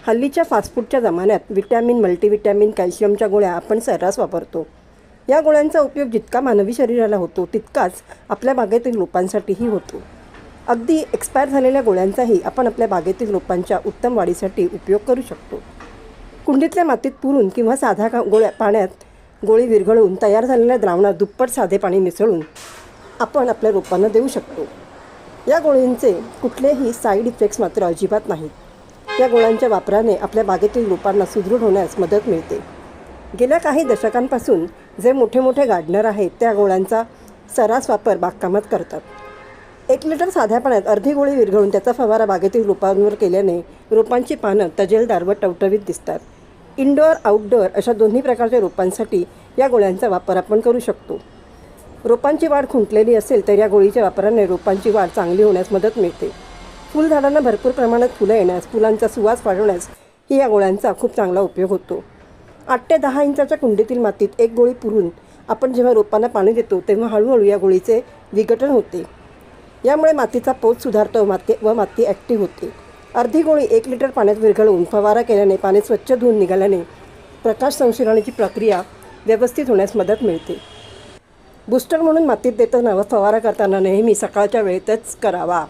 हल्लीच्या फास्टफूडच्या जमान्यात vitamin, multivitamin, कॅल्शियमच्या गोळ्या आपण सर्रास वापरतो. या गोळ्यांचा उपयोग जितका मानवी शरीराला होतो तितकाच आपल्या बागेतील रोपांसाठीही होतो. अगदी एक्सपायर झालेल्या गोळ्यांचाही आपण आपल्या बागेतील रोपांच्या उत्तम वाढीसाठी उपयोग करू शकतो. कुंडीतल्या मातीत पुरून किंवा साध्या पाण्यात गोळी विरघळवून तयार झालेल्या द्रावणात दुप्पट साधे पाणी मिसळून आपण आपल्या रोपांना देऊ शकतो. या गोळींचे कुठलेही साईड इफेक्ट्स मात्र अजिबात नाहीत. या गोळ्यांच्या वापराने आपल्या बागेतील रोपांना सुदृढ होण्यास मदत मिळते. गेल्या काही दशकांपासून जे मोठे मोठे गार्डनर आहेत त्या गोळ्यांचा सर्रास वापर बागकामात करतात. 1 लिटर साध्या पाण्यात अर्धी गोळी विरघळून त्याचा फवारा बागेतील रोपांवर केल्याने रोपांची पानं तजेलदार व टवटवीत दिसतात. इनडोअर आउटडोअर अशा दोन्ही प्रकारच्या रोपांसाठी या गोळ्यांचा वापर आपण करू शकतो. रोपांची वाढ खुंटलेली असेल तर या गोळीच्या वापराने रोपांची वाढ चांगली होण्यास मदत मिळते. फुलझाडांना भरपूर प्रमाणात फुलं येण्यास, फुलांचा सुवास वाढवण्यास ही या गोळ्यांचा खूप चांगला उपयोग होतो. 8 ते 10 इंचाच्या कुंडीतील मातीत 1 गोळी पुरून आपण जेव्हा रोपांना पाणी देतो तेव्हा हळूहळू या गोळीचे विघटन होते. यामुळे मातीचा पोत सुधारतो माती ॲक्टिव्ह होते. अर्धी गोळी 1 लिटर पाण्यात विरघळवून फवारा केल्याने पाणी स्वच्छ धुवून निघाल्याने प्रकाश संश्लेषणाची प्रक्रिया व्यवस्थित होण्यास मदत मिळते. बूस्टर म्हणून मातीत देताना व फवारा करताना नेहमी सकाळच्या वेळेतच करावा.